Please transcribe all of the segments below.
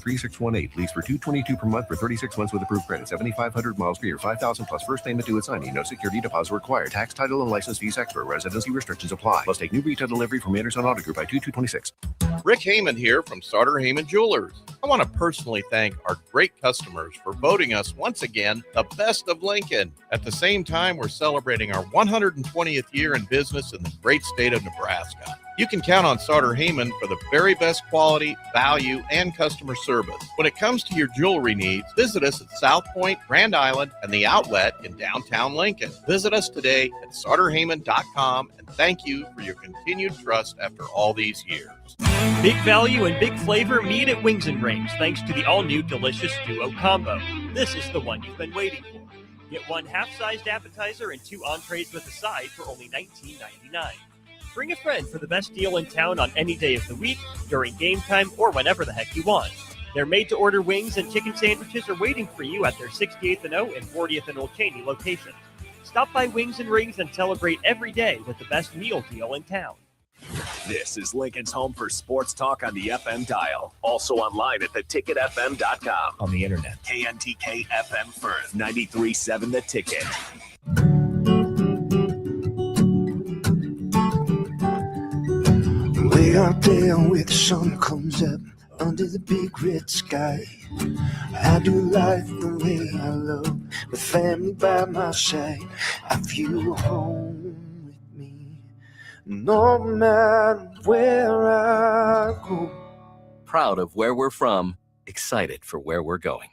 3618. Lease for $222 per month for 36 months with approved credit. 7,500 miles per year. 5,000 plus first payment due at signing. No security deposit required. Tax, title, and license fees extra. Residency restrictions apply. Must take new retail delivery from Anderson Auto Group by 2/2/26. Rick Heyman here from Sauter Heyman Jewelers. I want to personally thank our great customers for voting us once again the best of Lincoln. At the same time, we're celebrating our 120th year in business in the great state of Nebraska. You can count on Sauter Heyman for the very best quality, value, and customer service. When it comes to your jewelry needs, visit us at South Point, Grand Island, and the Outlet in downtown Lincoln. Visit us today at sauterheyman.com, and thank you for your continued trust after all these years. Big value and big flavor meet at Wings and Rings thanks to the all-new delicious Duo Combo. This is the one you've been waiting for. Get one half-sized appetizer and 2 entrees with a side for only $19.99. Bring a friend for the best deal in town on any day of the week, during game time, or whenever the heck you want. Their made-to-order wings and chicken sandwiches are waiting for you at their 68th and O and 40th and Old Cheney locations. Stop by Wings and Rings and celebrate every day with the best meal deal in town. This is Lincoln's home for sports talk on the FM dial. Also online at theticketfm.com. On the internet. KNTK FM Firth, 93.7 The Ticket. Way out there where the sun comes up under the big red sky, I do life the way I love, with family by my side. I feel home with me, no matter where I go. Proud of where we're from, excited for where we're going.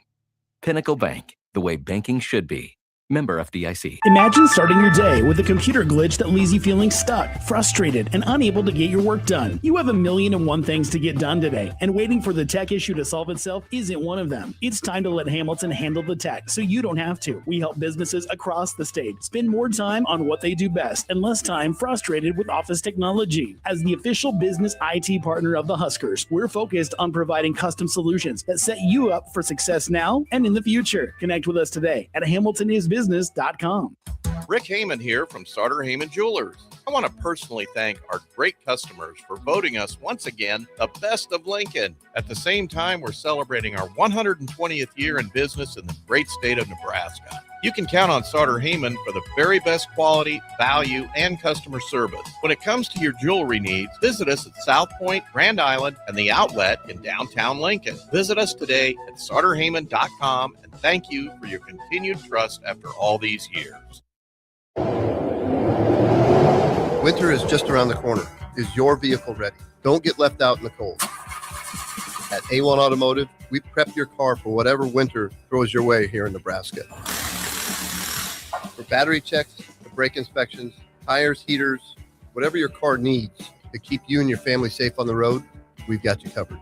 Pinnacle Bank, the way banking should be. Member FDIC. Imagine starting your day with a computer glitch that leaves you feeling stuck, frustrated, and unable to get your work done. You have 1,000,001 things to get done today, and waiting for the tech issue to solve itself isn't one of them. It's time to let Hamilton handle the tech so you don't have to. We help businesses across the state spend more time on what they do best and less time frustrated with office technology. As the official business IT partner of the Huskers, we're focused on providing custom solutions that set you up for success now and in the future. Connect with us today at HamiltonIsBusiness.com. Rick Heyman here from Sauter Heyman Jewelers. I want to personally thank our great customers for voting us once again the best of Lincoln. At the same time, we're celebrating our 120th year in business in the great state of Nebraska. You can count on Sauter Heyman for the very best quality, value, and customer service. When it comes to your jewelry needs, visit us at South Point, Grand Island, and the Outlet in downtown Lincoln. Visit us today at sauterheyman.com, and thank you for your continued trust after all these years. Winter is just around the corner. Is your vehicle ready? Don't get left out in the cold. At A1 Automotive, we prep your car for whatever winter throws your way here in Nebraska. For battery checks, brake inspections, tires, heaters, whatever your car needs to keep you and your family safe on the road, we've got you covered.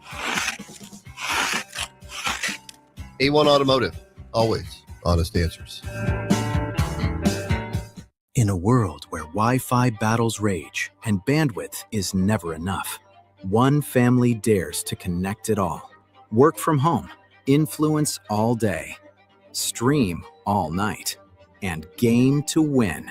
A1 Automotive, always honest answers. In a world where Wi-Fi battles rage and bandwidth is never enough, one family dares to connect it all. Work from home, influence all day, stream all night, and game to win.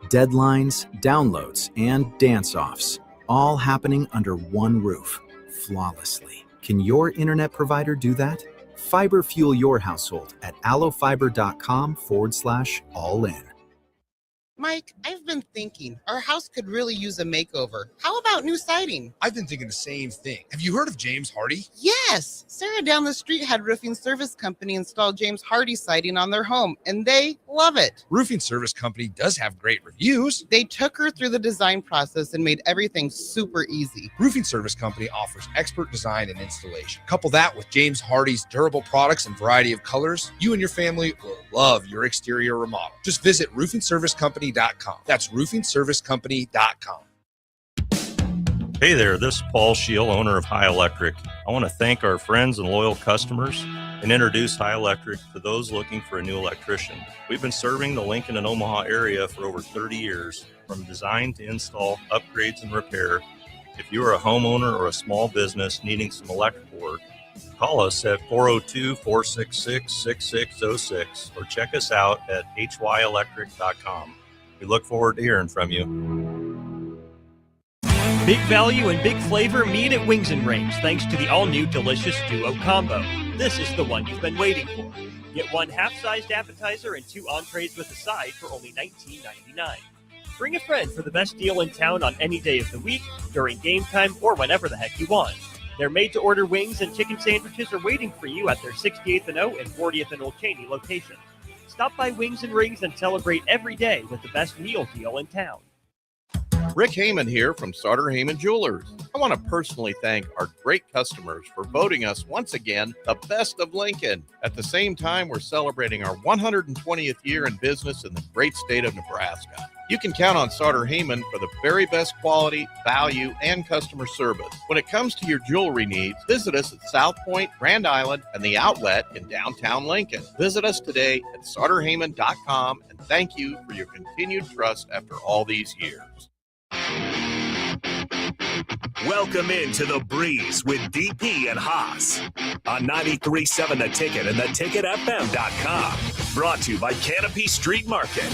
Deadlines, downloads, and dance-offs, all happening under one roof, flawlessly. Can your internet provider do that? Fiber fuel your household at allofiber.com/all-in. Mike, I've been thinking our house could really use a makeover. How about new siding? I've been thinking the same thing. Have you heard of James Hardy? Yes. Sarah down the street had Roofing Service Company install James Hardy siding on their home, and they love it. Roofing Service Company does have great reviews. They took her through the design process and made everything super easy. Roofing Service Company offers expert design and installation. Couple that with James Hardy's durable products and variety of colors, you and your family will love your exterior remodel. Just visit roofingservicecompany.com. That's roofingservicecompany.com. Hey there, this is Paul Scheel, owner of High Electric. I want to thank our friends and loyal customers and introduce High Electric to those looking for a new electrician. We've been serving the Lincoln and Omaha area for over 30 years, from design to install, upgrades, and repair. If you are a homeowner or a small business needing some electrical work, call us at 402-466-6606 or check us out at hyelectric.com. We look forward to hearing from you. Big value and big flavor meet at Wings and Rings thanks to the all-new delicious Duo Combo. This is the one you've been waiting for. Get one half-sized appetizer and 2 entrees with a side for only $19.99. Bring a friend for the best deal in town on any day of the week, during game time, or whenever the heck you want. Their made-to-order wings and chicken sandwiches are waiting for you at their 68th and O and 40th and Old Cheney locations. Stop by Wings and Rings and celebrate every day with the best meal deal in town. Rick Heyman here from Sartor Heyman Jewelers. I want to personally thank our great customers for voting us once again the best of Lincoln. At the same time, we're celebrating our 120th year in business in the great state of Nebraska. You can count on Sartor Heyman for the very best quality, value, and customer service. When it comes to your jewelry needs, visit us at South Point, Grand Island, and the Outlet in downtown Lincoln. Visit us today at SartorHeyman.com, and thank you for your continued trust after all these years. Welcome into The Breeze with DP and Haas on 93.7 The Ticket and theticketfm.com. Brought to you by Canopy Street Market.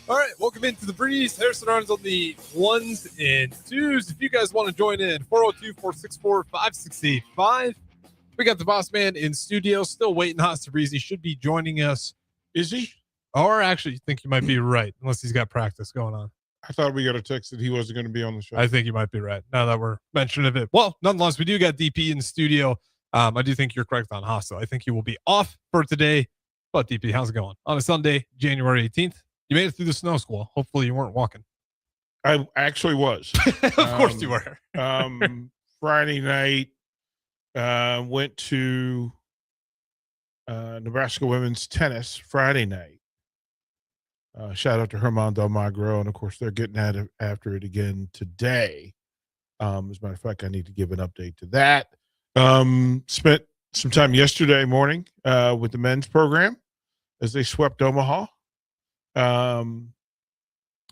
All right, welcome into The Breeze. Harrison Arns on the ones and twos. If you guys want to join in, 402-464-5685. We got the boss man in studio, still waiting. Haas Tabrizi should be joining us. Is he? Or actually, I think you might be right, unless he's got practice going on. I thought we got a text that he wasn't going to be on the show. I think you might be right, now that we're mentioning it. Well, nonetheless, we do got DP in the studio. I do think you're correct on Haas, though. I think he will be off for today. But DP, how's it going? On a Sunday, January 18th. You made it through the snow squall. Hopefully you weren't walking. I actually was. Of course you were. Friday night, went to Nebraska women's tennis Friday night. Shout out to Herman Del Magro. And, of course, they're getting at it after it again today. As a matter of fact, I need to give an update to that. Spent some time yesterday morning with the men's program as they swept Omaha.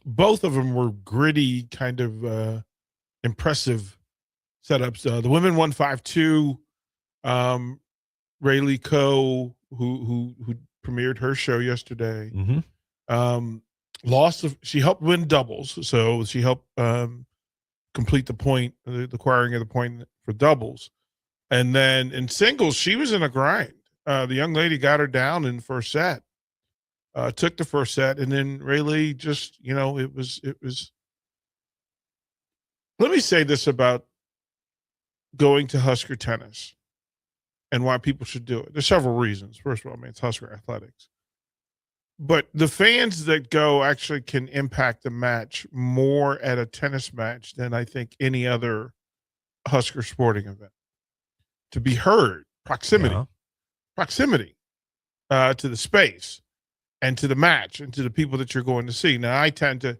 Both of them were gritty, kind of impressive setups. The women won 5-2. Rayleigh Coe, who premiered her show yesterday, she helped win doubles, so she helped complete the point, the acquiring of the point for doubles. And then in singles, she was in a grind. The young lady got her down in the first set. Took the first set, and then Rayleigh just, it was. Let me say this about going to Husker tennis and why people should do it. There's several reasons. First of all, it's Husker athletics. But the fans that go actually can impact the match more at a tennis match than I think any other Husker sporting event. To be heard, proximity to the space. And to the match and to the people that you're going to see. Now, I tend to,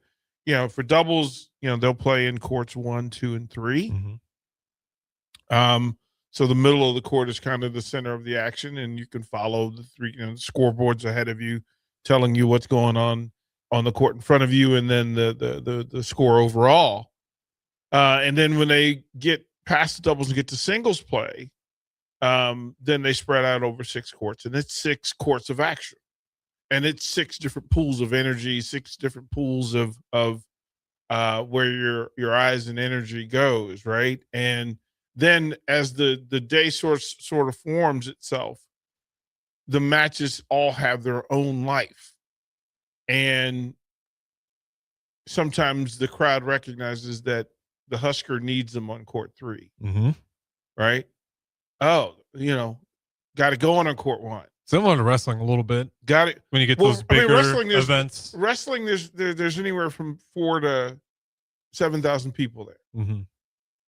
for doubles, they'll play in courts 1, 2, and 3. So the middle of the court is kind of the center of the action, and you can follow the three, the scoreboards ahead of you, telling you what's going on the court in front of you, and then the score overall. And then when they get past the doubles and get to singles play, then they spread out over 6 courts, and it's 6 courts of action. And it's 6 different pools of energy, 6 different pools of where your eyes and energy goes, right? And then as the day sort of forms itself, the matches all have their own life. And sometimes the crowd recognizes that the Husker needs them on court 3, right? Oh, got to go on court 1. Similar to wrestling a little bit. Got it. When you get those bigger events. Wrestling, there's anywhere from 4,000 to 7,000 people there.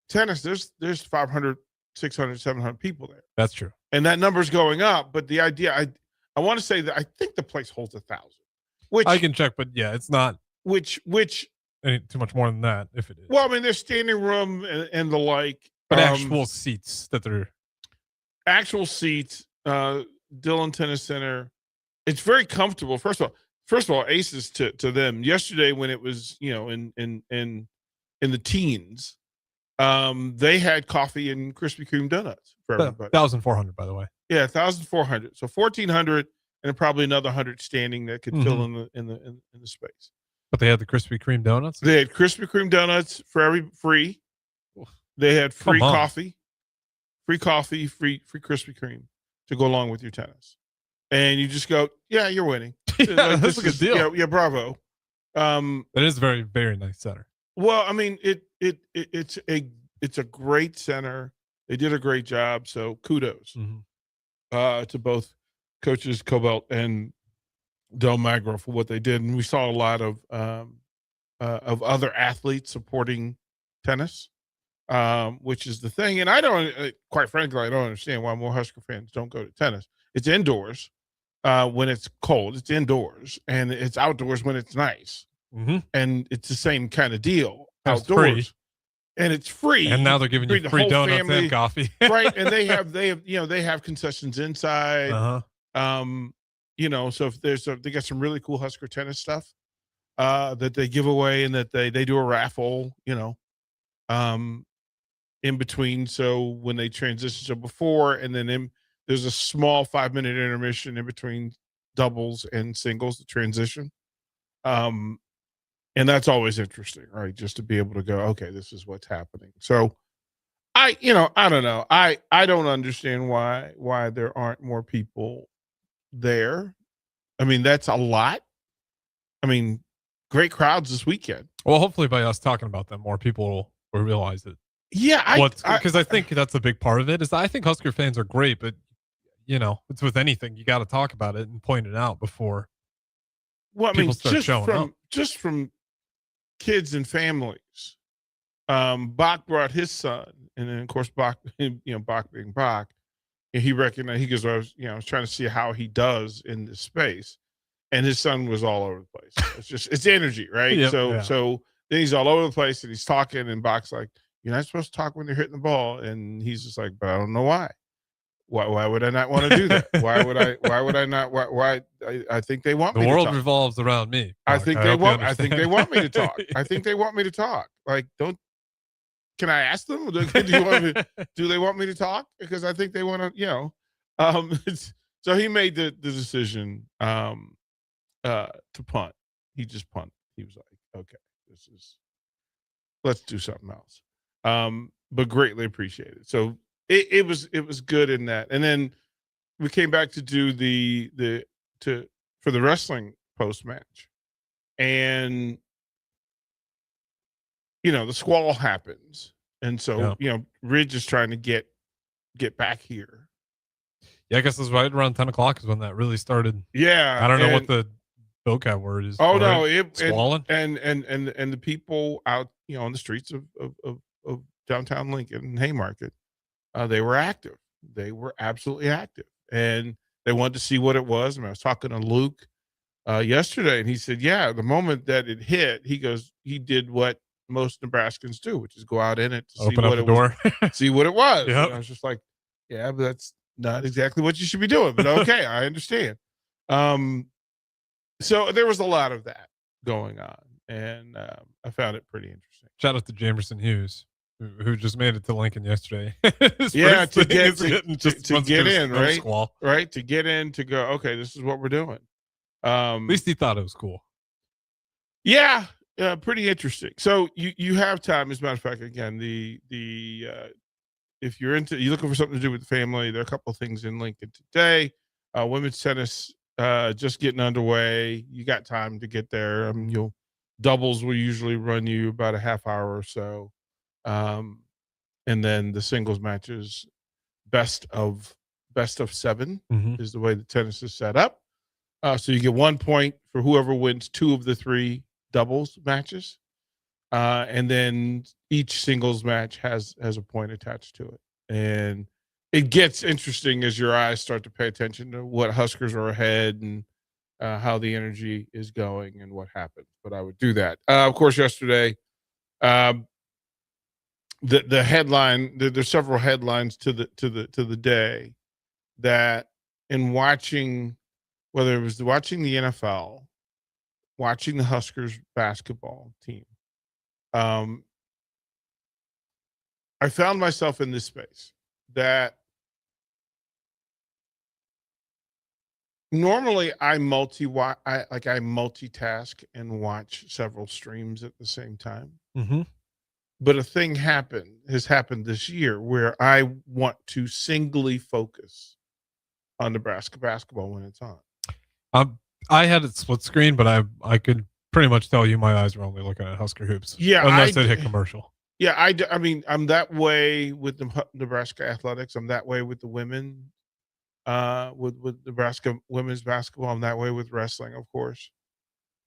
Tennis, there's 500, 600, 700 people there. That's true. And that number's going up. But the idea, I want to say that I think the place holds 1,000. Which I can check, but yeah, it's not. Which ain't too much more than that, if it is. Well, there's standing room and the like. But actual seats that they're. Actual seats. Dillon Tennis Center, it's very comfortable. First of all, aces to them. Yesterday when it was, in the teens, they had coffee and Krispy Kreme donuts for everybody. 1,400, by the way. Yeah, 1,400. So 1,400, and probably another 100 standing that could fill in the space. But they had the Krispy Kreme donuts. They had Krispy Kreme donuts for free. They had free coffee, free Krispy Kreme to go along with your tennis. And you just go, yeah, you're winning. Yeah, that's a good deal. Yeah, bravo. It is very, very nice center. Well, I mean, it's a great center. They did a great job. So kudos to both coaches Cobalt and Del Magro for what they did. And we saw a lot of other athletes supporting tennis, which is the thing. And I don't, quite frankly, I don't understand why more Husker fans don't go to tennis. It's indoors when it's cold. It's indoors, and it's outdoors when it's nice. And it's the same kind of deal outdoors. Free. And it's free. And now they're giving you free donuts and coffee. Right. And they have concessions inside. So if they got some really cool Husker tennis stuff that they give away, and that they do a raffle, in between. So when they transition, so before and then there's a small 5-minute intermission in between doubles and singles, the transition. And that's always interesting, right? Just to be able to go, okay, this is what's happening. So I don't know. I don't understand why there aren't more people there. I mean, that's a lot. I mean, great crowds this weekend. Well, hopefully by us talking about them, more people will realize it. Yeah. Because I think that's a big part of it, is I think Husker fans are great, but it's with anything, you got to talk about it and point it out before. Well, I mean, just from kids and families. Bach brought his son, and then of course Bach being Bach, and he recognized, he goes, I was trying to see how he does in this space, and his son was all over the place. It's energy, right? Yep, so then he's all over the place, and he's talking, and Bach's like, you're not supposed to talk when you're hitting the ball, and he's just like, but I don't know why. Why would I not want to do that? Why would I not? Why? I think they want me to talk. The world revolves around me. I think they want me to talk. I think they want me to talk. Like, can I ask them? Do they want me to talk? Because I think they want to, so he made the decision to punt. He just punted. He was like, okay, let's do something else. But greatly appreciated. So it was good in that. And then we came back to do for the wrestling post match, and the squall happens, and so Ridge is trying to get back here. Yeah, I guess it was right around 10 o'clock is when that really started. Yeah, I don't know what the vocab word is. Oh no, squalling and the people out on the streets of downtown Lincoln, Haymarket, they were active. They were absolutely active, and they wanted to see what it was. I was talking to Luke yesterday, and he said, yeah, the moment that it hit, he did what most Nebraskans do, which is go out in it to open up the door, see what it was. Yep. And I was just like, yeah, but that's not exactly what you should be doing, but okay, I understand. So there was a lot of that going on, and I found it pretty interesting. Shout out to Jamerson Hughes, who just made it to Lincoln yesterday. Yeah, to get in, right? Squall. Right, to get in, to go, okay, this is what we're doing. At least he thought it was cool. Yeah, pretty interesting. So you have time, as a matter of fact, again, if you're looking for something to do with the family, there are a couple of things in Lincoln today. Women's tennis just getting underway. You got time to get there. Doubles will usually run you about a half hour or so. And then the singles matches, best of 7 is the way the tennis is set up. So you get 1 point for whoever wins 2 of the 3 doubles matches. And then each singles match has a point attached to it. And it gets interesting as your eyes start to pay attention to what Huskers are ahead and how the energy is going and what happens. But I would do that. Of course, yesterday, the headline, there's several headlines to the day that in watching whether it was watching the NFL, watching the Huskers basketball team, I found myself in this space that normally I multitask and watch several streams at the same time. Mm-hmm. But a thing has happened this year where I want to singly focus on Nebraska basketball when it's on. I had it split screen, but I could pretty much tell you my eyes were only looking at Husker hoops. Yeah, unless it hit commercial. Yeah, I mean, I'm that way with the Nebraska athletics. I'm that way with the women, with Nebraska women's basketball. I'm that way with wrestling, of course.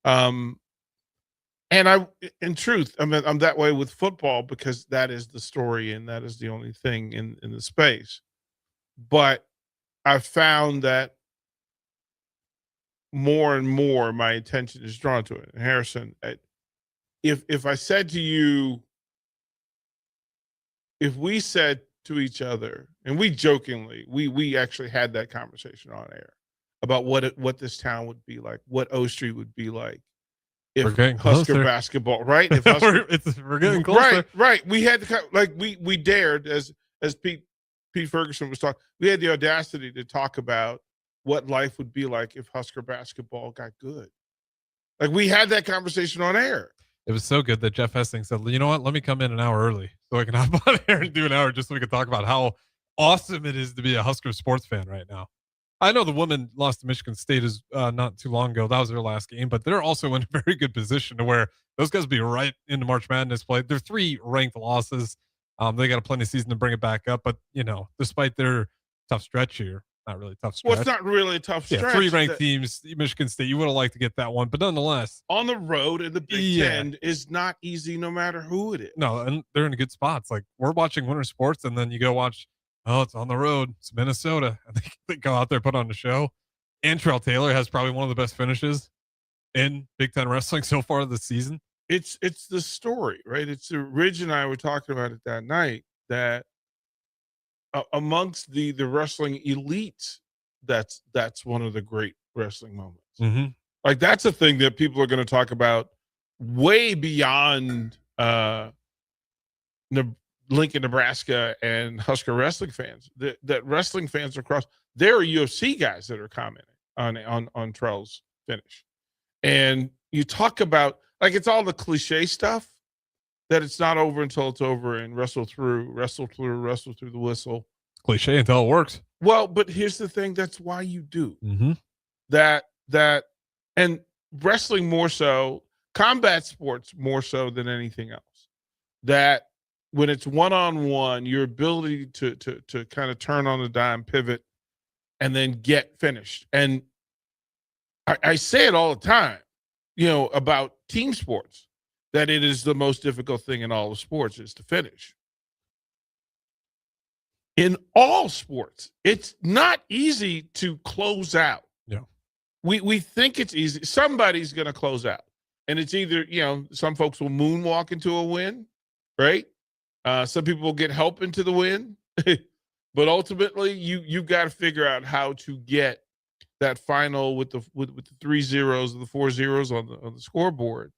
And in truth, I'm that way with football because that is the story and that is the only thing in the space. But I've found that more and more my attention is drawn to it. And Harrison, if I said to you, if we said to each other, and we jokingly, we actually had that conversation on air about what this town would be like, what O Street would be like if Husker basketball, right? If Husker, we're getting closer. Right. We had to we dared as Pete Ferguson was talking. We had the audacity to talk about what life would be like if Husker basketball got good. Like we had that conversation on air. It was so good that Jeff Hesting said, you know what, let me come in an hour early so I can hop on air and do an hour just so we can talk about how awesome it is to be a Husker sports fan right now. I know the women lost to Michigan State not too long ago. That was their last game, but they're also in a very good position to where those guys will be right into March Madness play. They're 3 ranked losses. They got a plenty of season to bring it back up, but despite their tough stretch here, not really tough stretch. Well, it's not really a tough stretch. 3 ranked teams, Michigan State, you would have liked to get that one, but nonetheless. On the road in the Big Ten is not easy no matter who it is. No, and they're in good spots. Like we're watching winter sports and then you go watch, it's on the road. It's Minnesota. And they go out there, put on the show. Antrell Taylor has probably one of the best finishes in Big Ten wrestling so far this season. It's the story, right? It's Ridge and I were talking about it that night that amongst the wrestling elites, that's one of the great wrestling moments. Mm-hmm. Like that's a thing that people are going to talk about way beyond Lincoln, Nebraska, and Husker wrestling fans. That wrestling fans across, there are UFC guys that are commenting on Trell's finish, and you talk about like it's all the cliche stuff that it's not over until it's over, and wrestle through the whistle. Cliche until it works. Well, but here's the thing: that's why you do that, and wrestling more so, combat sports more so than anything else. That when it's one-on-one, your ability to kind of turn on the dime, pivot, and then get finished. And I say it all the time, about team sports, that it is the most difficult thing in all of sports is to finish. In all sports, it's not easy to close out. Yeah. We think it's easy. Somebody's going to close out. And it's either, some folks will moonwalk into a win, right? Some people will get help into the win. But ultimately, you've got to figure out how to get that final with the 3 zeros and the 4 zeros on the scoreboard,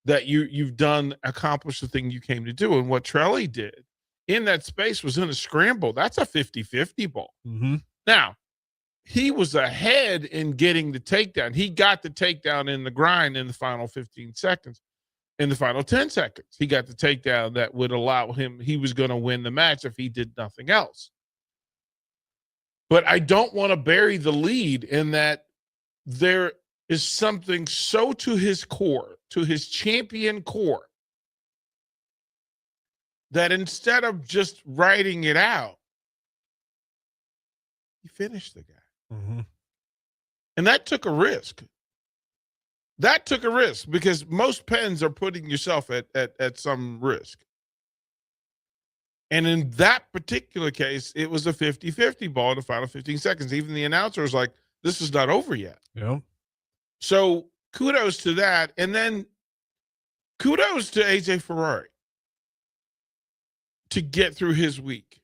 that you've accomplished the thing you came to do. And what Trelly did in that space was in a scramble. That's a 50-50 ball. Mm-hmm. Now, he was ahead in getting the takedown. He got the takedown in the grind in the final 15 seconds. In the final 10 seconds, he got the takedown that would allow him, he was going to win the match if he did nothing else. But I don't want to bury the lead in that there is something so to his core, to his champion core, that instead of just writing it out, he finished the guy. Mm-hmm. And that took a risk. That took a risk because most pens are putting yourself at some risk. And in that particular case, it was a 50-50 ball in the final 15 seconds. Even the announcer was like, this is not over yet. Yeah. So kudos to that. And then kudos to AJ Ferrari to get through his week.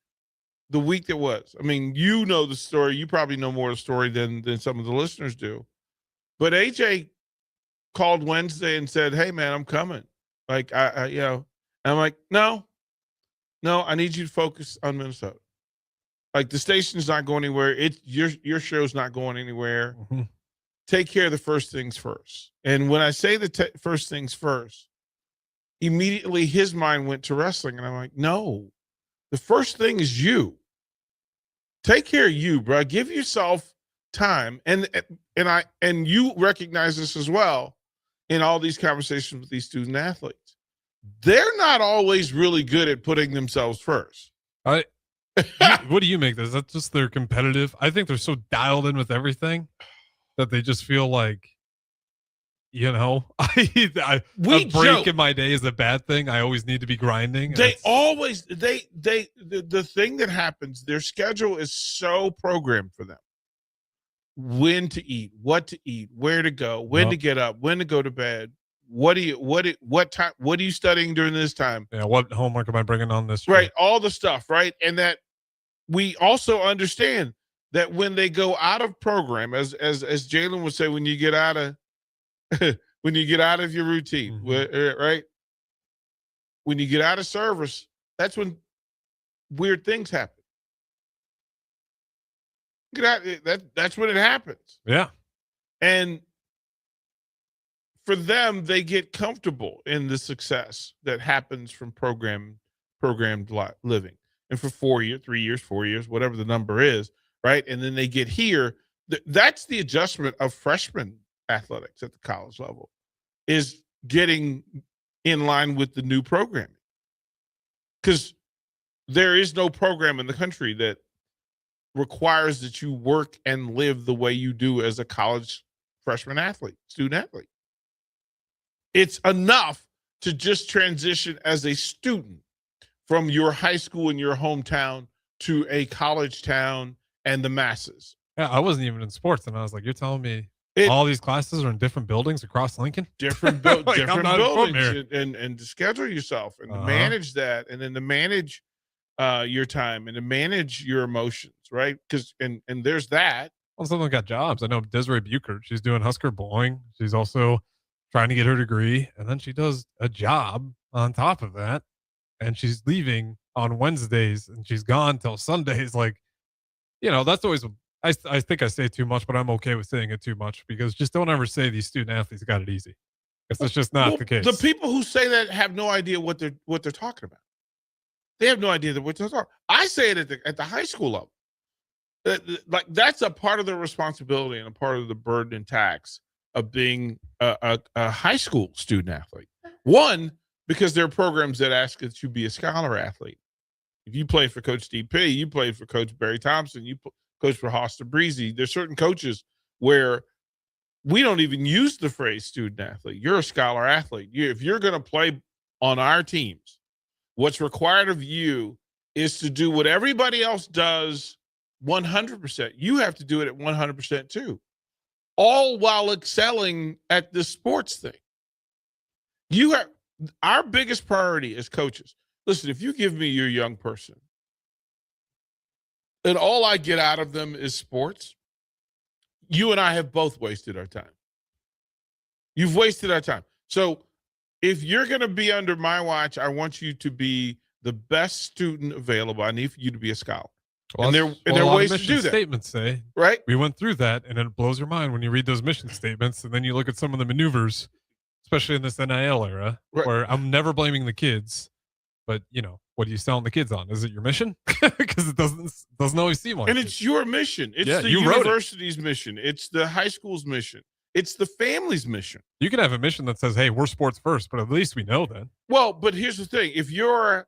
the week that was. I mean, you know the story. You probably know more of the story than some of the listeners do. But AJ called Wednesday and said, "Hey, man, I'm coming." Like, and I'm like, no, I need you to focus on Minnesota. Like, the station's not going anywhere. It's your show's not going anywhere. Mm-hmm. Take care of the first things first. And when I say the first things first, immediately his mind went to wrestling. And I'm like, no, the first thing is you. Take care of you, bro. Give yourself time. And you recognize this as well in all these conversations with these student athletes. They're not always really good at putting themselves first. What do you make this? Is that just they're competitive? I think they're so dialed in with everything that they just feel like, a break in my day is a bad thing. I always need to be grinding. The thing that happens, their schedule is so programmed for them. When to eat, what to eat, where to go, when to get up, when to go to bed. What are you studying during this time? Yeah, what homework am I bringing on this year? Right, all the stuff, right? And that we also understand that when they go out of program, as Jalen would say, when you get out of your routine, right? When you get out of service, that's when weird things happen. That's when it happens. Yeah. And for them, they get comfortable in the success that happens from programmed living. And for 4 years, 3 years, 4 years, whatever the number is, right? And then they get here. That's the adjustment of freshman athletics at the college level, is getting in line with the new programming. Because there is no program in the country that requires that you work and live the way you do as a college freshman athlete, student athlete. It's enough to just transition as a student from your high school in your hometown to a college town and the masses. Yeah, I wasn't even in sports, and I was like, you're telling me all these classes are in different buildings across Lincoln? Different buildings, and to schedule yourself and to manage that, and then to manage your time and to manage your emotions, right? Because and there's that. Well, someone got jobs. I know Desiree Buchert. She's doing Husker bowling. She's also trying to get her degree, and then she does a job on top of that, and she's leaving on Wednesdays, and she's gone till Sundays. Like, that's always. I think I say too much, but I'm okay with saying it too much, because just don't ever say these student athletes got it easy. That's just not the case. The people who say that have no idea what they're talking about. They have no idea what they're talking about. I say it at the high school level. Like, that's a part of the responsibility and a part of the burden and tax of being a high school student athlete. One, because there are programs that ask that you be a scholar athlete. If you play for Coach DP, you play for Coach Barry Thompson, you coach for Tabrizi. There's certain coaches where we don't even use the phrase student athlete. You're a scholar athlete. If you're going to play on our teams, what's required of you is to do what everybody else does 100%. You have to do it at 100% too, all while excelling at the sports thing. Our biggest priority as coaches. Listen, if you give me your young person and all I get out of them is sports, you and I have both wasted our time. You've wasted our time. So if you're going to be under my watch, I want you to be the best student available. I need for you to be a scholar. Well, and there are ways to do that. Statements say, right? We went through that, and it blows your mind when you read those mission statements, and then you look at some of the maneuvers, especially in this NIL era, where I'm never blaming the kids, but what are you selling the kids on? Is it your mission? Because it doesn't always seem like. And it's your mission. It's the university's mission. It's the high school's mission. It's the family's mission. You can have a mission that says, "Hey, we're sports first," but at least we know that. Well, but here's the thing: if you're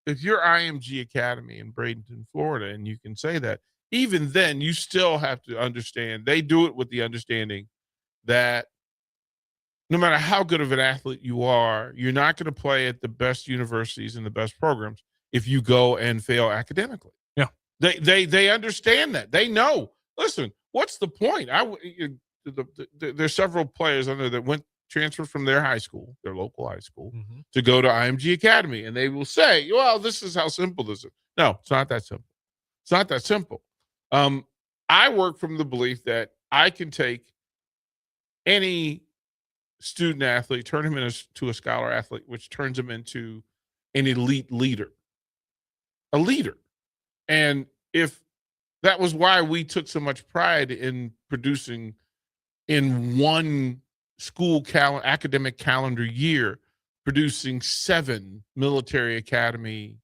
IMG Academy in Bradenton, Florida, and you can say that, even then, you still have to understand. They do it with the understanding that no matter how good of an athlete you are, you're not going to play at the best universities and the best programs if you go and fail academically. Yeah. They understand that. They know. Listen, what's the point? There's several players on there that transferred from their high school, their local high school, to go to IMG Academy, and they will say, well, this is how simple this is. No, it's not that simple. It's not that simple. I work from the belief that I can take any student athlete, turn him into a scholar athlete, which turns him into an elite leader, a leader. And if that was why we took so much pride in producing in one school academic calendar year, producing 7 military academy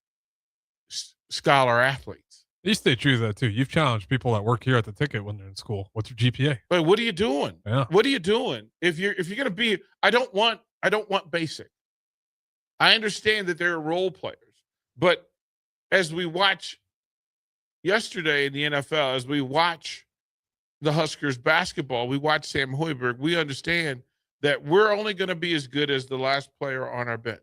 scholar athletes. You stay true to that too. You've challenged people that work here at the ticket when they're in school. What's your GPA? But what are you doing? Yeah. What are you doing? If you're gonna be, I don't want basic. I understand that there are role players, but as we watch yesterday in the NFL, as we watch the Huskers basketball, we watch Sam Hoiberg, we understand that we're only going to be as good as the last player on our bench.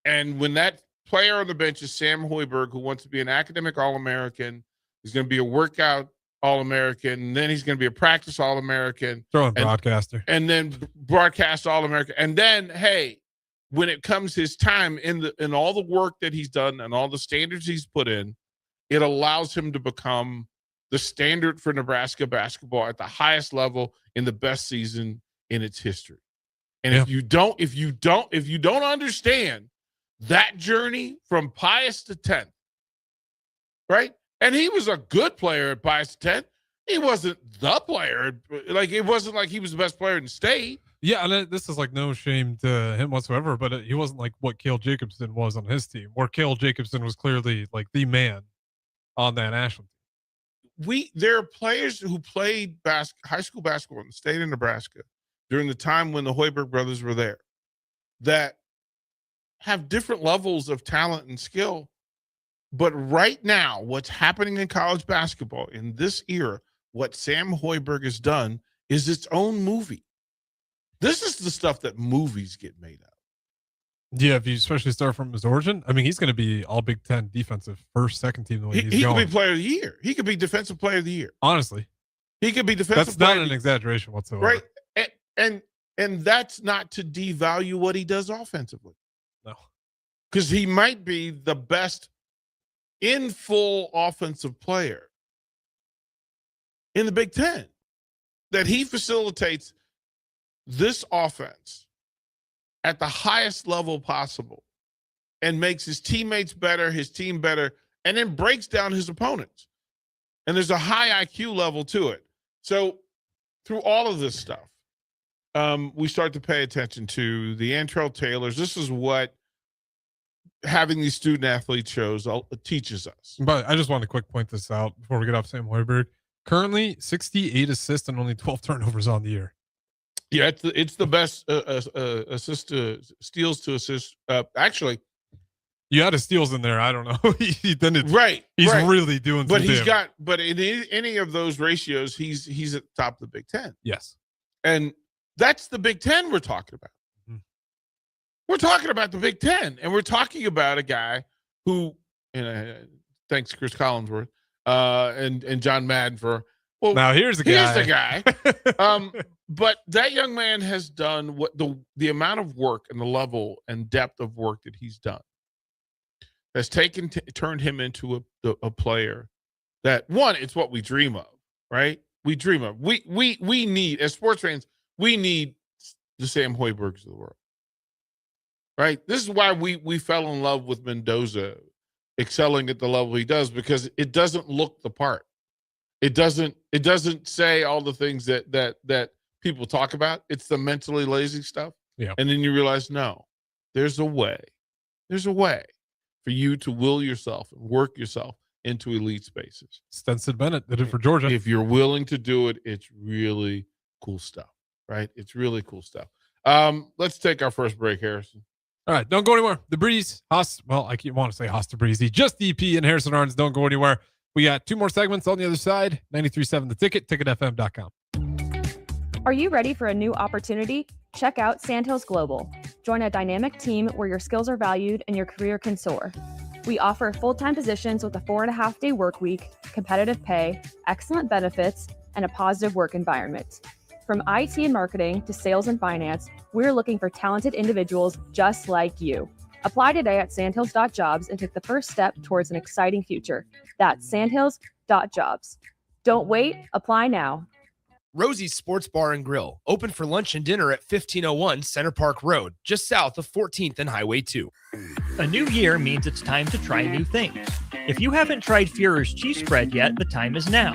And when that player on the bench is Sam Hoiberg, who wants to be an academic All-American, he's going to be a workout All-American, and then he's going to be a practice All-American. Throw in broadcaster. And then broadcast All-American. And then, hey, when it comes his time in all the work that he's done and all the standards he's put in, it allows him to become the standard for Nebraska basketball at the highest level in the best season in its history. And if you don't understand that journey from Pius to 10th, right? And he was a good player at Pius to 10th. He wasn't the player. Like, it wasn't like he was the best player in the state. Yeah, and this is like no shame to him whatsoever, but he wasn't like what Cale Jacobson was on his team, where Cale Jacobson was clearly like the man on that national team. There are players who played high school basketball in the state of Nebraska during the time when the Hoiberg brothers were there that have different levels of talent and skill. But right now, what's happening in college basketball in this era, what Sam Hoiberg has done is its own movie. This is the stuff that movies get made of. Yeah, if you especially start from his origin, I mean, he's going to be all Big Ten defensive first, second team the way he's going. He could be player of the year. He could be defensive player of the year. Honestly, he could be defensive. That's not an exaggeration whatsoever, right? And that's not to devalue what he does offensively. No, because he might be the best in full offensive player in the Big Ten. That he facilitates this offense at the highest level possible and makes his teammates better, his team better, and then breaks down his opponents. And there's a high IQ level to it. So through all of this stuff, we start to pay attention to the Antrell Taylors. This is what having these student athlete shows teaches us. But I just want to quick point this out before we get off Sam Hoiberg. Currently 68 assists and only 12 turnovers on the year. Yeah, it's the best assist to steals to assist. Actually, you had his steals in there. I don't know. Then it's right. He's right. really doing. But he's got. But in any of those ratios, he's at the top of the Big Ten. Yes, and that's the Big Ten we're talking about. Mm-hmm. We're talking about the Big Ten, and we're talking about a guy who, thanks Chris Collinsworth and John Madden for. Well, now here's the guy. But that young man has done what the amount of work and the level and depth of work that he's done has turned him into a player that it's what we dream of, right? We dream of. We need, as sports fans, we need the Sam Hoibergs of the world, right? This is why we fell in love with Mendoza excelling at the level he does, because it doesn't look the part. It doesn't say all the things that people talk about. It's the mentally lazy stuff. Yeah. And then you realize, no, there's a way for you to will yourself and work yourself into elite spaces. Stenson Bennett did it for Georgia. If you're willing to do it, it's really cool stuff, right? It's really cool stuff. Let's take our first break, Harrison. All right, don't go anywhere. The Breeze, I want to say Tabrizi, just DP and Harrison Arns. Don't go anywhere. We got 2 more segments on the other side. 93.7 The Ticket, ticketfm.com. Are you ready for a new opportunity? Check out Sandhills Global. Join a dynamic team where your skills are valued and your career can soar. We offer full-time positions with a 4.5-day work week, competitive pay, excellent benefits, and a positive work environment. From IT and marketing to sales and finance, we're looking for talented individuals just like you. Apply today at sandhills.jobs and take the first step towards an exciting future. That's sandhills.jobs. Don't wait, apply now. Rosie's Sports Bar and Grill, open for lunch and dinner at 1501 Center Park Road, just south of 14th and Highway 2. A new year means it's time to try new things. If you haven't tried Führer's cheese spread yet, the time is now.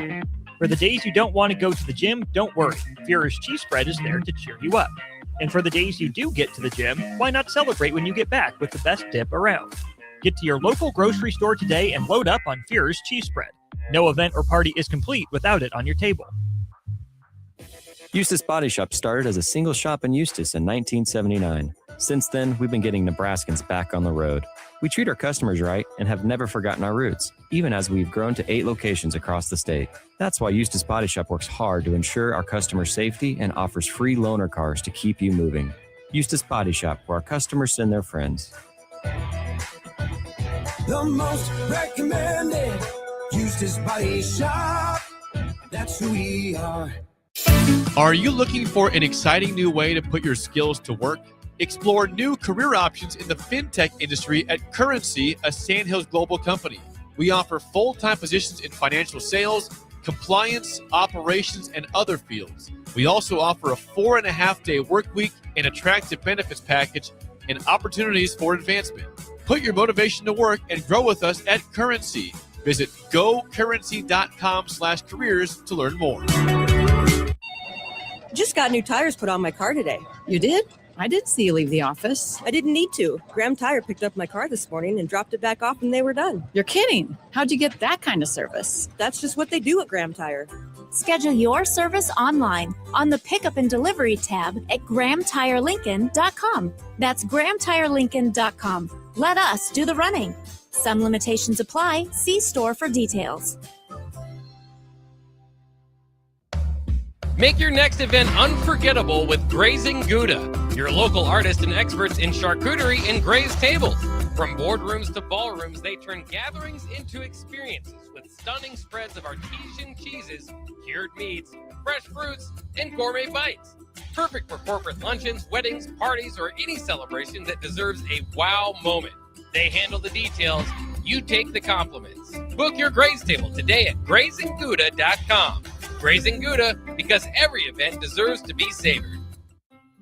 For the days you don't want to go to the gym, don't worry. Führer's cheese spread is there to cheer you up. And for the days you do get to the gym, why not celebrate when you get back with the best dip around? Get to your local grocery store today and load up on Führer's cheese spread. No event or party is complete without it on your table. Eustis Body Shop started as a single shop in Eustis in 1979. Since then, we've been getting Nebraskans back on the road. We treat our customers right and have never forgotten our roots, even as we've grown to 8 locations across the state. That's why Eustis Body Shop works hard to ensure our customer safety and offers free loaner cars to keep you moving. Eustis Body Shop, where our customers send their friends. The most recommended Eustis Body Shop. That's who we are. Are you looking for an exciting new way to put your skills to work? Explore new career options in the fintech industry at Currency, a Sandhills Global company. We offer full-time positions in financial sales, compliance, operations, and other fields. We also offer a 4.5-day work week, an attractive benefits package, and opportunities for advancement. Put your motivation to work and grow with us at Currency. Visit gocurrency.com/careers to learn more. Just got new tires put on my car today. You did? I did see you leave the office. I didn't need to. Graham Tire picked up my car this morning and dropped it back off when they were done. You're kidding. How'd you get that kind of service? That's just what they do at Graham Tire. Schedule your service online on the Pickup and Delivery tab at GrahamTireLincoln.com. That's GrahamTireLincoln.com. Let us do the running. Some limitations apply. See store for details. Make your next event unforgettable with Grazing Gouda, your local artists and experts in charcuterie and grazed tables. From boardrooms to ballrooms, they turn gatherings into experiences with stunning spreads of artesian cheeses, cured meats, fresh fruits, and gourmet bites. Perfect for corporate luncheons, weddings, parties, or any celebration that deserves a wow moment. They handle the details. You take the compliments. Book your graze table today at GrazingGouda.com. Grazing Gouda, because every event deserves to be savored.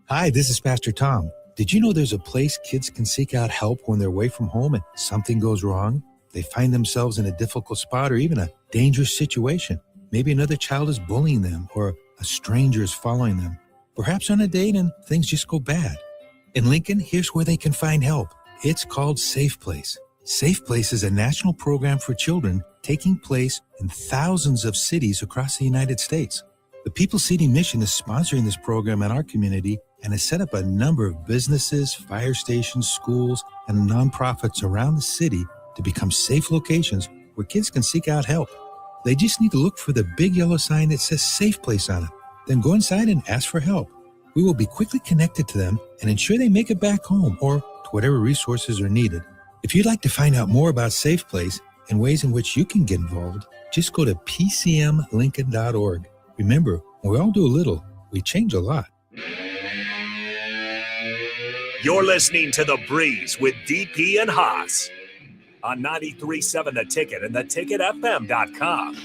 Hi, this is Pastor Tom. Did you know there's a place kids can seek out help when they're away from home and something goes wrong? They find themselves in a difficult spot or even a dangerous situation. Maybe another child is bullying them or a stranger is following them. Perhaps on a date and things just go bad. In Lincoln, here's where they can find help. It's called Safe Place. Safe Place is a national program for children taking place in thousands of cities across the United States. The People City Mission is sponsoring this program in our community and has set up a number of businesses, fire stations, schools, and nonprofits around the city to become safe locations where kids can seek out help. They just need to look for the big yellow sign that says Safe Place on it. Then go inside and ask for help. We will be quickly connected to them and ensure they make it back home or to whatever resources are needed. If you'd like to find out more about Safe Place and ways in which you can get involved, just go to pcmlincoln.org. Remember, when we all do a little, we change a lot. You're listening to The Breeze with DP and Haas on 93.7 The Ticket and theticketfm.com.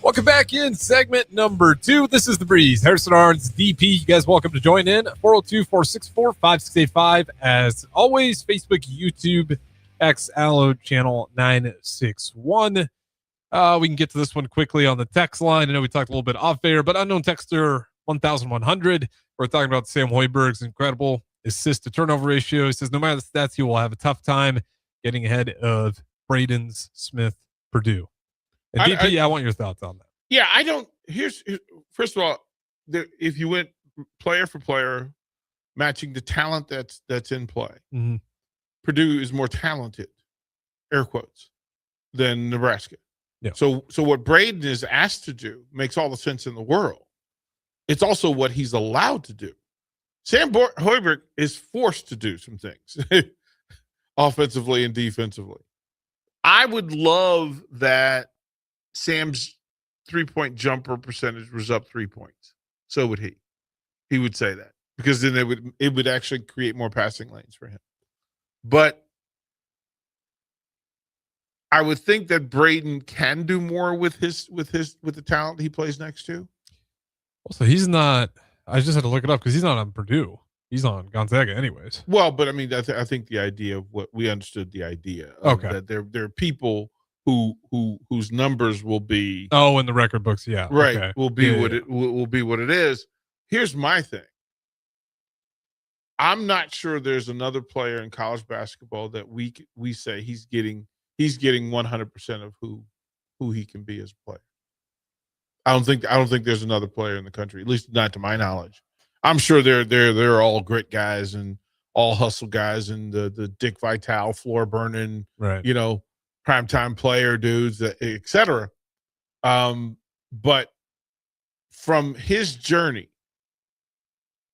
Welcome back in segment number 2. This is The Breeze. Harrison Arns, DP. You guys welcome to join in. 402-464-5685. As always, Facebook, YouTube, X, Allo, channel 961. We can get to this one quickly on the text line. I know we talked a little bit off air, but unknown texter 1100. We're talking about Sam Hoiberg's incredible assist to turnover ratio. He says no matter the stats, he will have a tough time getting ahead of Braden's Smith Purdue. And DP, I want your thoughts on that. Yeah, I don't. First of all, if you went player for player, matching the talent that's in play, mm-hmm. Purdue is more talented, air quotes, than Nebraska. Yeah. So what Braden is asked to do makes all the sense in the world. It's also what he's allowed to do. Sam Hoiberg is forced to do some things, offensively and defensively. I would love that Sam's 3-point jumper percentage was up 3 points. So would he. He would say that because then it would actually create more passing lanes for him. But I would think that Braden can do more with the talent he plays next to. Also, he's not. I just had to look it up because he's not on Purdue. He's on Gonzaga, anyways. Well, but I mean, I think the idea of what we understood the idea of that there are people whose numbers will be in the record books, yeah, right okay. will be Yeah, it will be what it is. Here's my thing. I'm not sure there's another player in college basketball that we say he's getting 100% of who he can be as a player. I don't think there's another player in the country, at least not to my knowledge. I'm sure they're all grit guys and all hustle guys and the Dick Vitale floor burning, right? Primetime player dudes, etc. But from his journey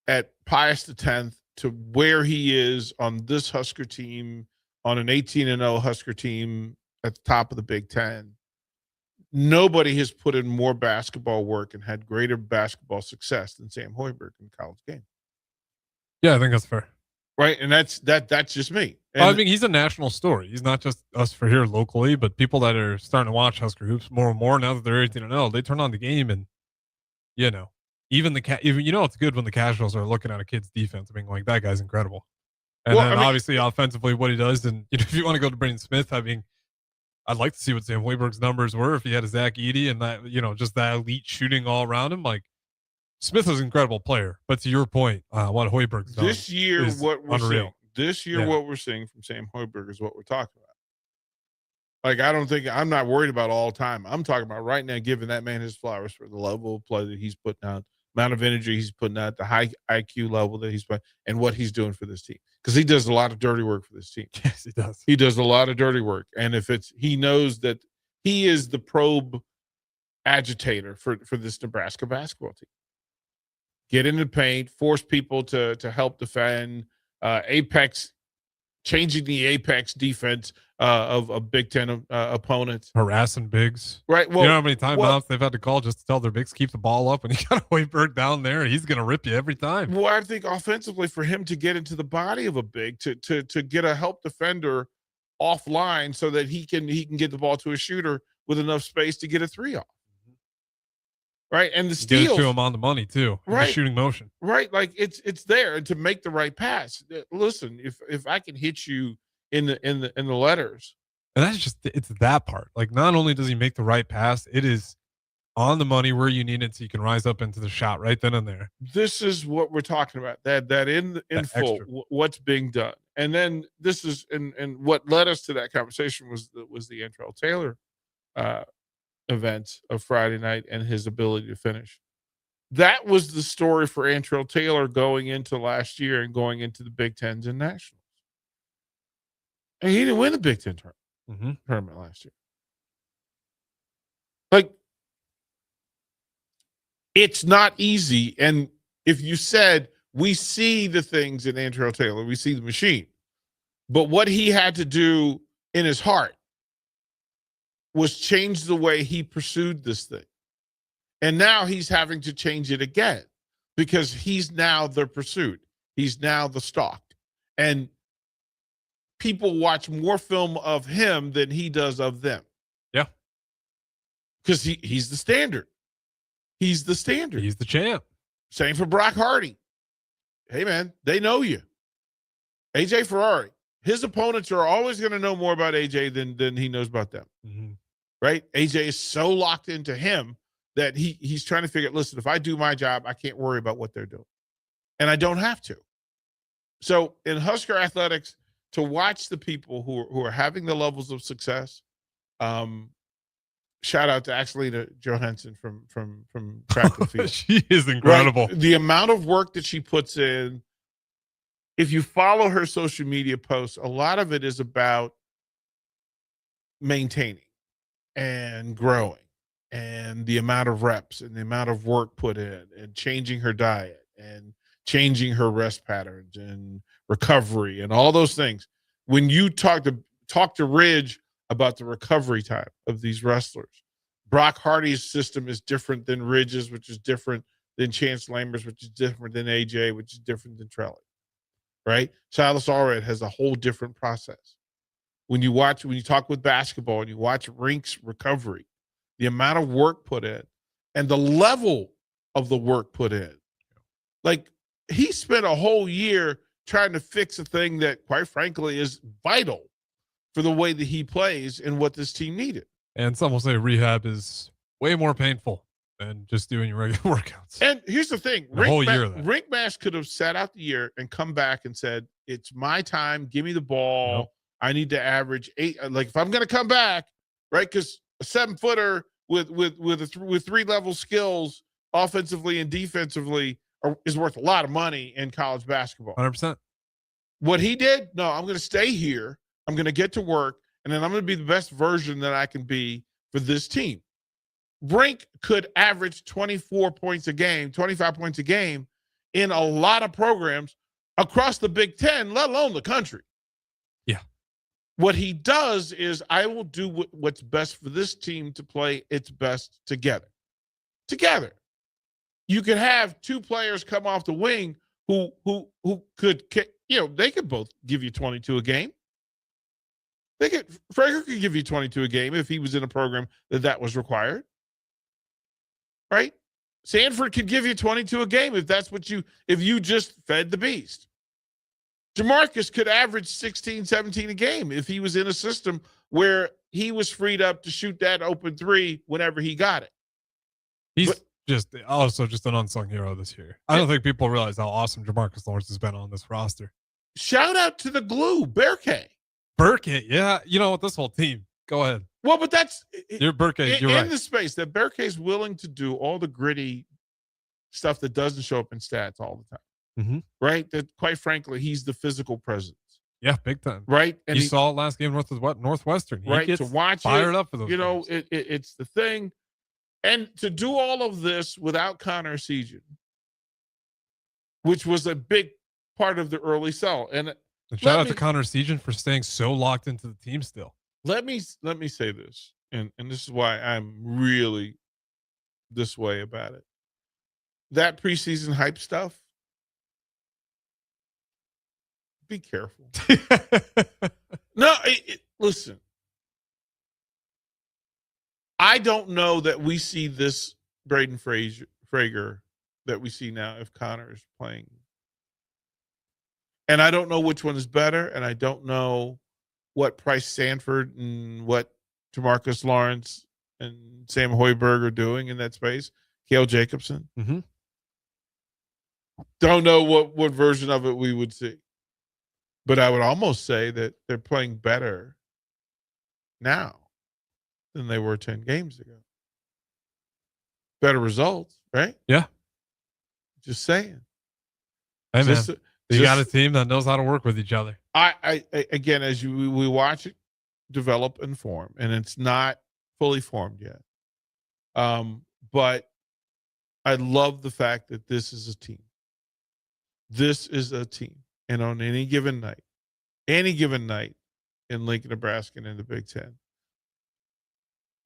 at Pius X to where he is on this Husker team, on an 18-0 Husker team at the top of the Big Ten, nobody has put in more basketball work and had greater basketball success than Sam Hoiberg in the college game. Yeah, I think that's fair. Right, and that's just me. And I mean, he's a national story. He's not just us for here locally, but people that are starting to watch Husker hoops more and more now that they're 18-0, they turn on the game and even it's good when the casuals are looking at a kid's defense. I mean, like, that guy's incredible. And obviously offensively what he does, and if you want to go to Braden Smith, I mean, I'd like to see what Sam Hoiberg's numbers were if he had a Zach Edey and that, just that elite shooting all around him. Like, Smith was an incredible player, but to your point, what Hoiberg's done this year, what we're unreal. seeing, what we're seeing from Sam Hoiberg is what we're talking about. Like, I'm not worried about all time. I'm talking about right now, giving that man his flowers for the level of play that he's putting out, amount of energy he's putting out, the high IQ level that he's playing, and what he's doing for this team. Because he does a lot of dirty work for this team. Yes, he does. He does a lot of dirty work. And he knows that he is the probe agitator for this Nebraska basketball team. Get in the paint, force people to help defend, changing the apex defense of Big Ten opponents. Harassing bigs. Right. Well, you know how many timeouts they've had to call just to tell their bigs keep the ball up, and you got Hoiberg down there, he's going to rip you every time. Well, I think offensively for him to get into the body of a big, to get a help defender offline so that he can get the ball to a shooter with enough space to get a three off. Right. And the steals. Get it to him on the money too. Right. The shooting motion. Right. Like it's there, and to make the right pass. Listen, if I can hit you in the letters. And it's that part. Like, not only does he make the right pass, it is on the money where you need it so you can rise up into the shot right then and there. This is what we're talking about. That in full, what's being done. And then this is and what led us to that conversation was the Antrell Taylor event of Friday night and his ability to finish. That was the story for Antrell Taylor going into last year and going into the Big Tens and Nationals. And he didn't win the Big Ten tournament last year. Like, it's not easy. And if you said, we see the things in Antrell Taylor, we see the machine, but what he had to do in his heart was change the way he pursued this thing. And now he's having to change it again because he's now the pursuit. He's now the stalk. And people watch more film of him than he does of them. Yeah. Because he's the standard. He's the standard. He's the champ. Same for Brock Hardy. Hey, man, they know you. AJ Ferrari. His opponents are always going to know more about AJ than he knows about them. Mm-hmm. Right? AJ is so locked into him that he's trying to figure, listen, if I do my job, I can't worry about what they're doing. And I don't have to. So in Husker athletics, to watch the people who are having the levels of success, shout out to Axelina Johansson from track and field. She is incredible. Right? The amount of work that she puts in. If you follow her social media posts, a lot of it is about maintaining and growing and the amount of reps and the amount of work put in and changing her diet and changing her rest patterns and recovery and all those things. When you talk to Ridge about the recovery time of these wrestlers, Brock Hardy's system is different than Ridge's, which is different than Chance Lammers, which is different than AJ, which is different than Trellis, right? Silas Allred has a whole different process. When you talk with basketball and you watch Rink's recovery, the amount of work put in and the level of the work put in, like he spent a whole year trying to fix a thing that, quite frankly, is vital for the way that he plays and what this team needed. And some will say rehab is way more painful than just doing your regular workouts. And here's the thing. Rink Mash could have sat out the year and come back and said, it's my time. Give me the ball. Yep. I need to average 8. Like if I'm going to come back, right? Because a 7-footer with 3-level skills offensively and defensively is worth a lot of money in college basketball. 100%. What he did, no, I'm going to stay here. I'm going to get to work, and then I'm going to be the best version that I can be for this team. Brink could average 24 points a game, 25 points a game in a lot of programs across the Big Ten, let alone the country. Yeah. What he does is I will do what's best for this team to play its best together. Together. You could have 2 players come off the wing who could, they could both give you 22 a game. Frager could give you 22 a game if he was in a program that was required. Right? Sanford could give you 22 a game if you just fed the beast. Jamarcus could average 16, 17 a game if he was in a system where he was freed up to shoot that open 3 whenever he got it. He's just an unsung hero this year. I don't think people realize how awesome Jamarcus Lawrence has been on this roster. Shout out to the glue, Burkett, yeah. You know what? This whole team. Go ahead. Well, but that's you're Burkett. You're right. In the space that Burkett's willing to do all the gritty stuff that doesn't show up in stats all the time. Mm-hmm. Right? That quite frankly, he's the physical presence. Yeah, big time. Right? And you saw it last game with Northwestern. He right. Gets to watch fired up for those. It's the thing. And to do all of this without Connor Season, which was a big part of the early sell. And shout out to Connor Season for staying so locked into the team still. Let me say this, and this is why I'm really this way about it. That preseason hype stuff, be careful. No, listen. I don't know that we see this Braden Frager that we see now if Connor is playing. And I don't know which one is better, and I don't know what Price Sanford and what Jamarcus Lawrence and Sam Hoiberg are doing in that space. Cale Jacobson. Mm-hmm. Don't know what version of it we would see. But I would almost say that they're playing better now than they were 10 games ago. Better results, right? Yeah. Just saying. Hey, man. You got a team that knows how to work with each other. I again, as we watch it develop and form, and it's not fully formed yet. But I love the fact that this is a team. This is a team. And on any given night in Lincoln, Nebraska, and in the Big Ten,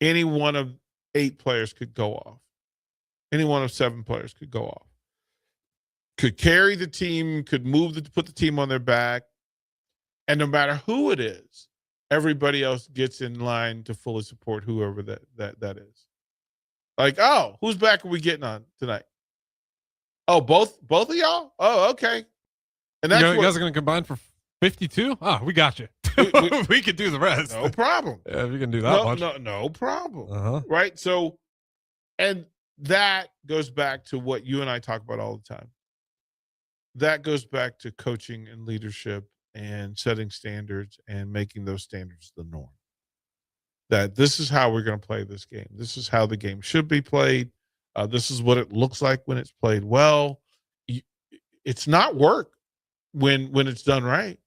any one of 8 players could go off. Any one of 7 players could go off. Could carry the team, could put the team on their back. And no matter who it is, everybody else gets in line to fully support whoever that is. Like, oh, whose back are we getting on tonight? Oh, both of y'all? Oh, okay. And that's you guys are going to combine for 52? Oh, we got you. We could do the rest. No problem. Yeah, if you can do that much. No problem. Uh-huh. Right? So, and that goes back to what you and I talk about all the time. That goes back to coaching and leadership and setting standards and making those standards the norm. That this is how we're going to play this game. This is how the game should be played. This is what it looks like when it's played well. It's not work when it's done right.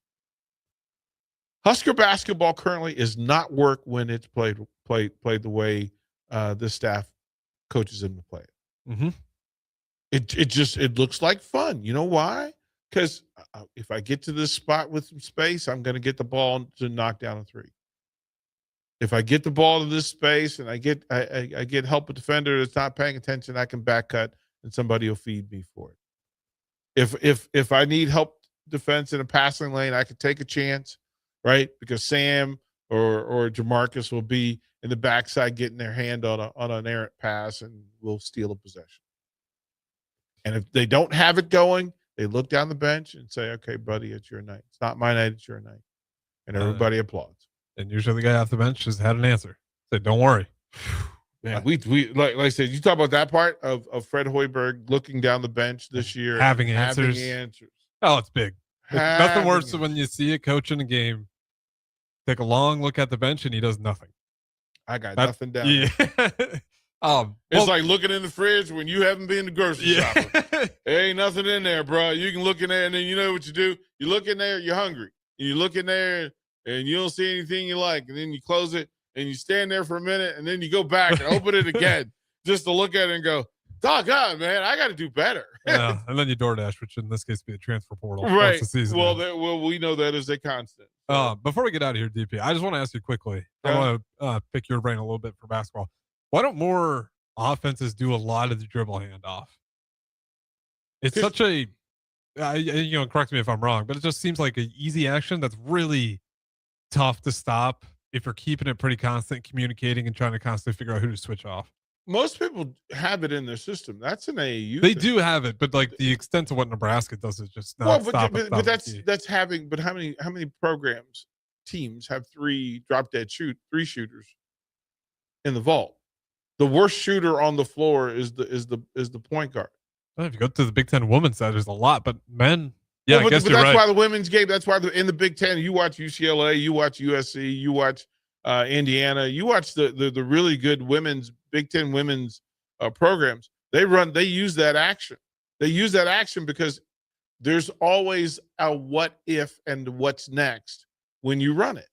Husker basketball currently is not work when it's played the way the staff coaches them to play it. Mm-hmm. It looks like fun. You know why? Because if I get to this spot with some space, I'm going to get the ball to knock down a 3. If I get the ball to this space and I get help a defender that's not paying attention, I can back cut and somebody will feed me for it. If I need help defense in a passing lane, I could take a chance, right? Because Sam or Jamarcus will be in the backside getting their hand on an errant pass, and we'll steal a possession. And if they don't have it going, they look down the bench and say, "Okay, buddy, it's your night. It's not my night, it's your night." And everybody applauds. And usually the guy off the bench just had an answer. Said, "Don't worry." Man, we like I said, you talk about that part of Fred Hoiberg looking down the bench this year, Having answers. Oh, it's big. Nothing worse than when you see a coach in a game take a long look at the bench and he does nothing. I got nothing down. Yeah. It's like looking in the fridge when you haven't been to grocery shopping. There ain't nothing in there, bro. You can look in there, and then you know what you do. You look in there, you're hungry. And you look in there, and you don't see anything you like, and then you close it, and you stand there for a minute, and then you go back and open it again just to look at it and go, doggone, man, I got to do better. Yeah, and then you DoorDash, which in this case be a transfer portal. Right. The season Well, we know that is a constant. Before we get out of here, DP, I just want to ask you quickly. I want to pick your brain a little bit for basketball. Why don't more offenses do a lot of the dribble handoff? It's such a, correct me if I'm wrong, but it just seems like an easy action that's really tough to stop if you're keeping it pretty constant, communicating and trying to constantly figure out who to switch off. Most people have it in their system. That's an AAU. They do have it, but like the extent to what Nebraska does is just not. But that's having. But how many teams have three shooters in the vault? The worst shooter on the floor is the point guard. Well, if you go to the Big Ten women's side, there's a lot, but men. Yeah, I guess but you're that's right. why the women's game. That's why in the Big Ten, you watch UCLA, you watch USC, you watch Indiana, you watch the really good women's Big Ten women's programs. They use that action. They use that action because there's always a what if and what's next when you run it.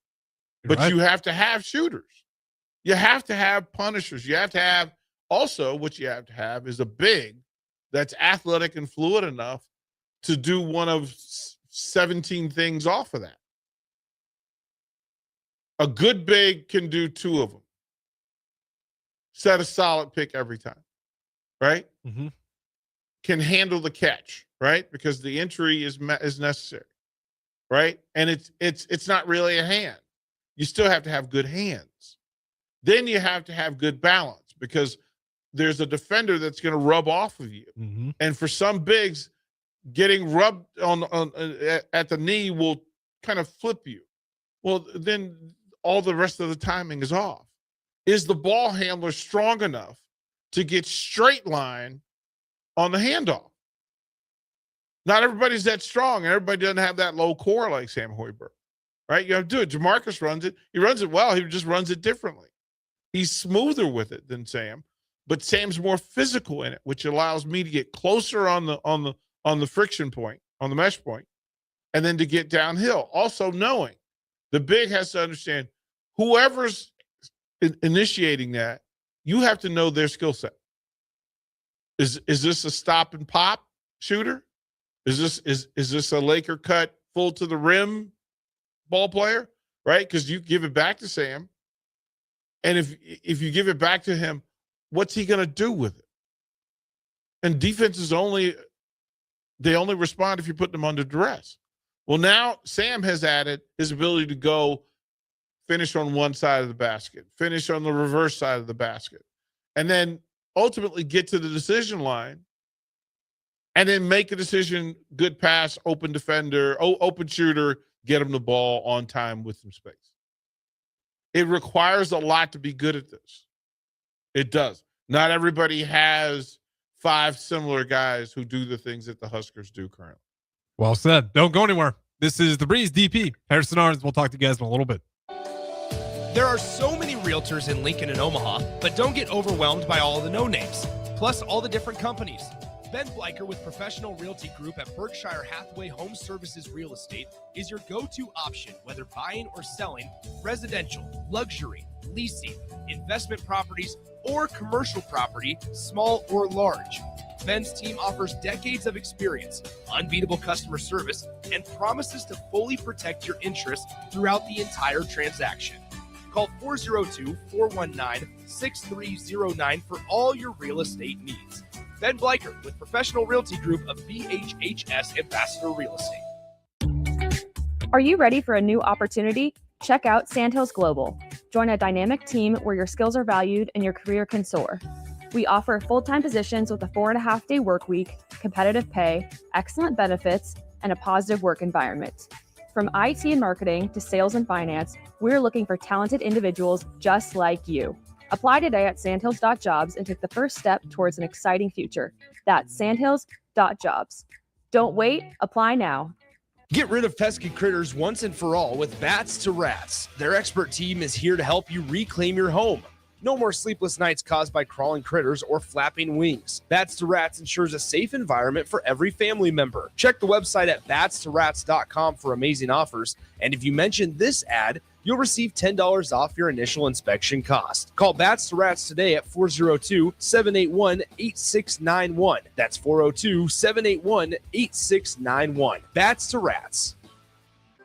But you have to have shooters. You have to have punishers. You have to have also what you have to have is a big that's athletic and fluid enough to do one of 17 things off of that. A good big can do two of them. Set a solid pick every time, right? Mm-hmm. Can handle the catch, right? Because the entry is necessary, right? And it's not really a hand. You still have to have good hands. Then you have to have good balance because there's a defender that's going to rub off of you. Mm-hmm. And for some bigs, getting rubbed at the knee will kind of flip you. Well, then all the rest of the timing is off. Is the ball handler strong enough to get straight line on the handoff? Not everybody's that strong, and everybody doesn't have that low core like Sam Hoiberg, right? You have to do it. Jamarcus runs it. He runs it well. He just runs it differently. He's smoother with it than Sam, but Sam's more physical in it, which allows me to get closer on the friction point, on the mesh point, and then to get downhill. Also knowing the big has to understand whoever's initiating that, you have to know their skill set. Is this a stop and pop shooter? Is this a Laker cut full to the rim ball player? Right? Because you give it back to Sam. And if you give it back to him, what's he going to do with it? And defenses only respond if you put them under duress. Well, now Sam has added his ability to go finish on one side of the basket, finish on the reverse side of the basket, and then ultimately get to the decision line and then make a decision, good pass, open defender, open shooter, get him the ball on time with some space. It requires a lot to be good at this. It does. Not everybody has 5 similar guys who do the things that the Huskers do currently. Well said. Don't go anywhere. This is The Breeze, DP. Harrison Arns. We'll talk to you guys in a little bit. There are so many realtors in Lincoln and Omaha, but don't get overwhelmed by all the no-names, plus all the different companies. Ben Bleicher with Professional Realty Group at Berkshire Hathaway Home Services Real Estate is your go-to option, whether buying or selling residential, luxury, leasing, investment properties, or commercial property, small or large. Ben's team offers decades of experience, unbeatable customer service, and promises to fully protect your interests throughout the entire transaction. Call 402-419-6309 for all your real estate needs. Ben Bleicher with Professional Realty Group of BHHS Ambassador Real Estate. Are you ready for a new opportunity? Check out Sandhills Global. Join a dynamic team where your skills are valued and your career can soar. We offer full-time positions with a 4.5-day work week, competitive pay, excellent benefits, and a positive work environment. From IT and marketing to sales and finance, we're looking for talented individuals just like you. Apply today at sandhills.jobs and take the first step towards an exciting future. That's sandhills.jobs. Don't wait, apply now. Get rid of pesky critters once and for all with Bats to Rats. Their expert team is here to help you reclaim your home. No more sleepless nights caused by crawling critters or flapping wings. Bats to Rats ensures a safe environment for every family member. Check the website at batstoRats.com for amazing offers. And if you mention this ad, you'll receive $10 off your initial inspection cost. Call Bats to Rats today at 402-781-8691. That's 402-781-8691. Bats to Rats.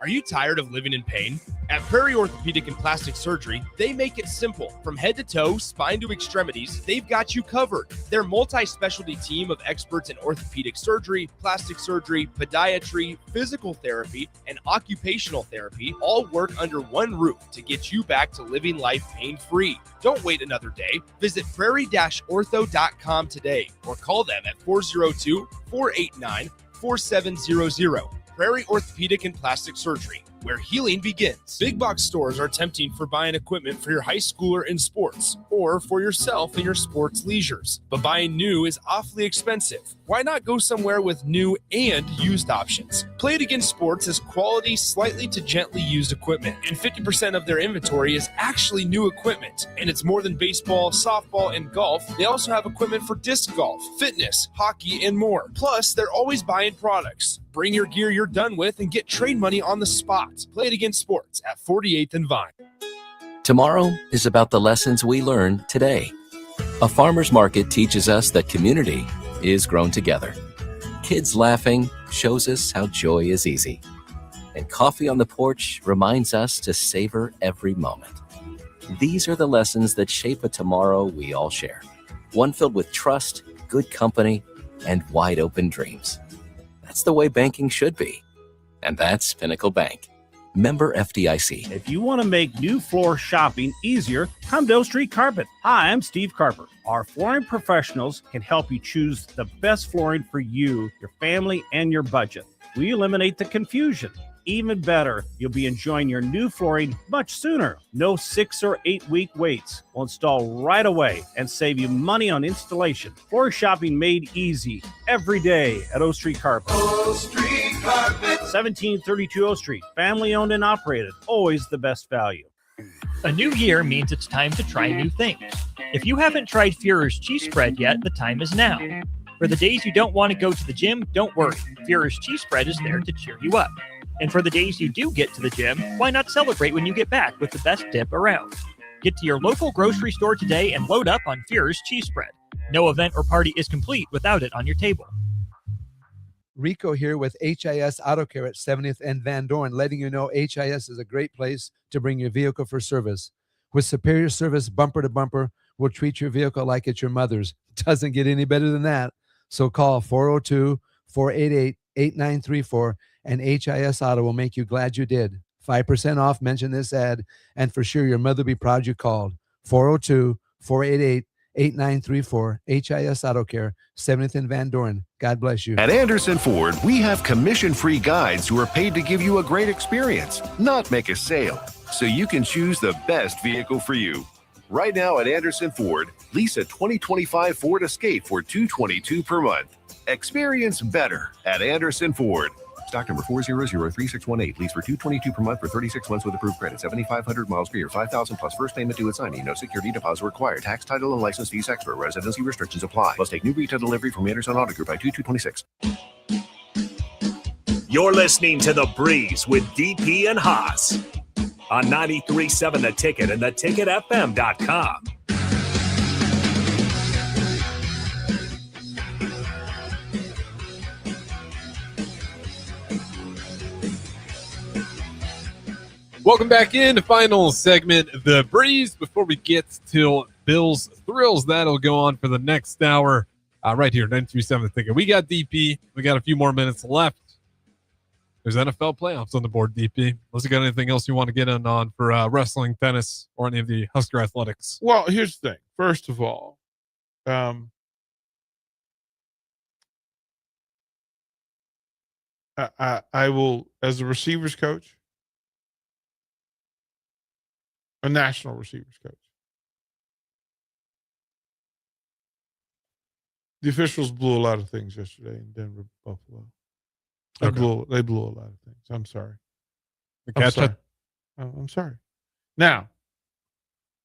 Are you tired of living in pain? At Prairie Orthopedic and Plastic Surgery, they make it simple. From head to toe, spine to extremities, they've got you covered. Their multi-specialty team of experts in orthopedic surgery, plastic surgery, podiatry, physical therapy, and occupational therapy all work under one roof to get you back to living life pain-free. Don't wait another day. Visit prairie-ortho.com today or call them at 402-489-4700. Prairie Orthopedic and Plastic Surgery, where healing begins. Big box stores are tempting for buying equipment for your high schooler in sports or for yourself in your sports leisures. But buying new is awfully expensive. Why not go somewhere with new and used options? Play It Again Sports has quality, slightly to gently used equipment, and 50% of their inventory is actually new equipment. And it's more than baseball, softball, and golf. They also have equipment for disc golf, fitness, hockey, and more. Plus, they're always buying products. Bring your gear you're done with and get trade money on the spot. Play It Again Sports at 48th and Vine. Tomorrow is about the lessons we learn today. A farmer's market teaches us that community is grown together. Kids laughing shows us how joy is easy. And coffee on the porch reminds us to savor every moment. These are the lessons that shape a tomorrow we all share. One filled with trust, good company, and wide open dreams. That's the way banking should be. And that's Pinnacle Bank. Member FDIC. If you want to make new floor shopping easier, come to O Street Carpet. Hi, I'm Steve Carper. Our flooring professionals can help you choose the best flooring for you, your family, and your budget. We eliminate the confusion. Even better, you'll be enjoying your new flooring much sooner. No 6 or 8 week waits. We'll install right away and save you money on installation. Floor shopping made easy every day at O Street Carpet. O Street Carpet. 1732 O Street. Family owned and operated. Always the best value. A new year means it's time to try new things. If you haven't tried Führer's cheese spread yet, the time is now. For the days you don't want to go to the gym, don't worry. Führer's cheese spread is there to cheer you up. And for the days you do get to the gym, why not celebrate when you get back with the best dip around? Get to your local grocery store today and load up on Führer's cheese spread. No event or party is complete without it on your table. Rico here with HIS Auto Care at 70th and Van Dorn, letting you know HIS is a great place to bring your vehicle for service. With superior service bumper to bumper, we'll treat your vehicle like it's your mother's. Doesn't get any better than that. So call 402-488-8934 and HIS Auto will make you glad you did. 5% off, mention this ad, and for sure your mother will be proud you called. 402-488-8934, HIS Auto Care, 70th and Van Dorn. God bless you. At Anderson Ford, we have commission-free guides who are paid to give you a great experience, not make a sale, so you can choose the best vehicle for you. Right now at Anderson Ford, lease a 2025 Ford Escape for $222 per month. Experience better at Anderson Ford. Stock number 4003618. Lease for $222 per month for 36 months with approved credit. 7,500 miles per year. 5,000 plus first payment due at signing. No security deposit required. Tax, title, and license fees extra. Residency restrictions apply. Must take new retail delivery from Anderson Auto Group by 2226. You're listening to The Breeze with DP and Haas on 93.7 The Ticket and theticketfm.com. Welcome back in to final segment, The Breeze. Before we get to Bill's Thrills, that'll go on for the next hour. right here, 93.7 The Ticket. We got DP. We got a few more minutes left. There's NFL playoffs on the board, DP. Unless you got anything else you want to get in on for wrestling, tennis, or any of the Husker athletics. Well, here's the thing. First of all, I will, as a receivers coach, a national receivers coach, the officials blew a lot of things yesterday in Denver, Buffalo. They blew a lot of things. I'm sorry. I'm sorry. Now,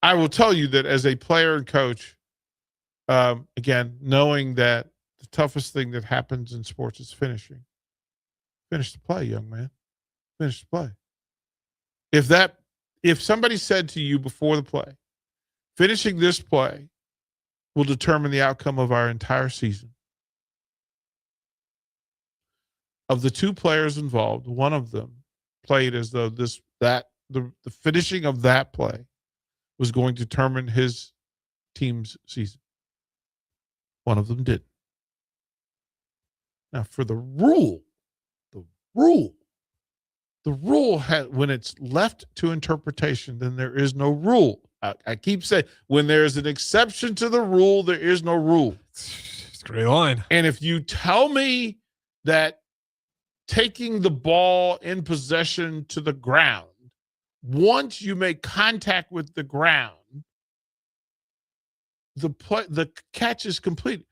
I will tell you that as a player and coach, again, knowing that the toughest thing that happens in sports is finishing. Finish the play, young man. Finish the play. If somebody said to you before the play, finishing this play will determine the outcome of our entire season. Of the two players involved, one of them played as though the finishing of that play was going to determine his team's season. One of them didn't. Now, for the rule when it's left to interpretation, then there is no rule. I keep saying, when there is an exception to the rule, there is no rule. It's a great line. And if you tell me that taking the ball in possession to the ground, once you make contact with the ground, the catch is complete.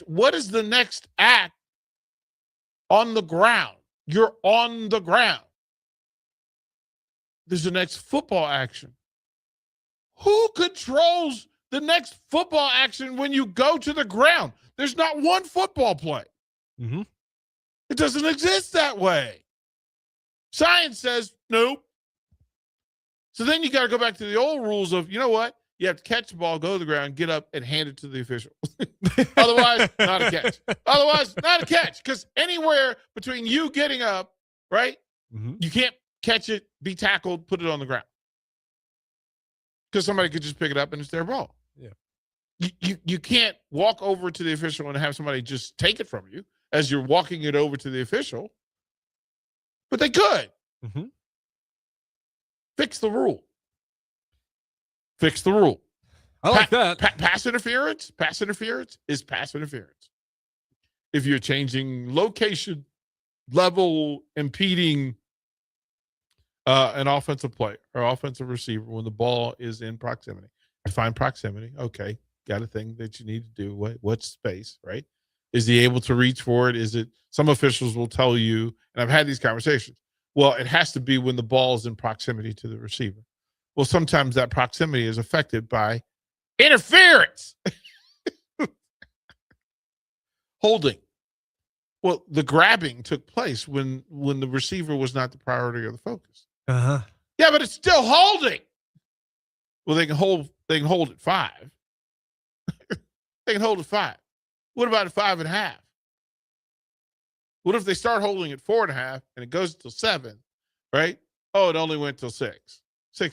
What is the next act on the ground? You're on the ground. There's the next football action. Who controls the next football action when you go to the ground? There's not one football play. Mm-hmm. It doesn't exist that way. Science says nope. So then you got to go back to the old rules of, you know what? You have to catch the ball, go to the ground, get up, and hand it to the official. Otherwise, not a catch. Otherwise, not a catch. Because anywhere between you getting up, right, you can't catch it, be tackled, put it on the ground. Because somebody could just pick it up and it's their ball. Yeah. You can't walk over to the official and have somebody just take it from you as you're walking it over to the official. But they could. Mm-hmm. Fix the rule. Fix the rule. I like that. Pass interference is pass interference. If you're changing location, level, impeding an offensive player or offensive receiver when the ball is in proximity. Define proximity. Okay, got a thing that you need to do. What's space, right? Is he able to reach for it? Is it? Some officials will tell you, and I've had these conversations. Well, it has to be when the ball is in proximity to the receiver. Well, sometimes that proximity is affected by interference. Holding. Well, the grabbing took place when the receiver was not the priority or the focus. Uh-huh. Yeah, but it's still holding. Well, they can hold at 5. They can hold at 5. What about at 5.5? What if they start holding at 4.5 and it goes until 7, right? Oh, it only went till 6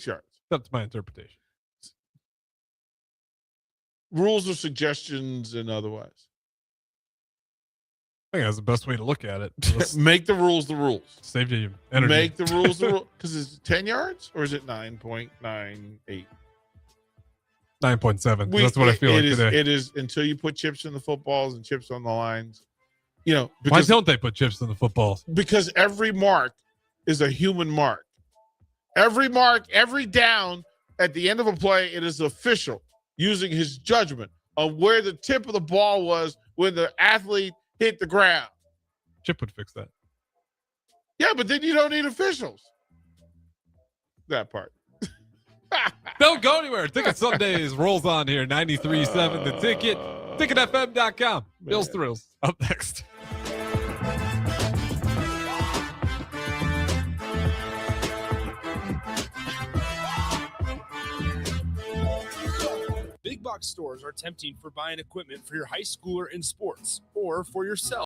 yards. That's my interpretation. Rules or suggestions and otherwise. I think that's the best way to look at it. Make the rules the rules. Save you energy. Make the rules the rules. Because it's 10 yards or is it 9.98? 9.7. That's what I feel like today. It is until you put chips in the footballs and chips on the lines. You know, why don't they put chips in the footballs? Because every mark is a human mark. Every mark, every down at the end of a play, it is official using his judgment on where the tip of the ball was when the athlete hit the ground. Chip would fix that. Yeah, but then you don't need officials. That part. Don't go anywhere. Ticket Sundays rolls on here. 93.7 The Ticket. TicketFM.com. Bill's Thrills. Up next. Big box stores are tempting for buying equipment for your high schooler in sports or for yourself.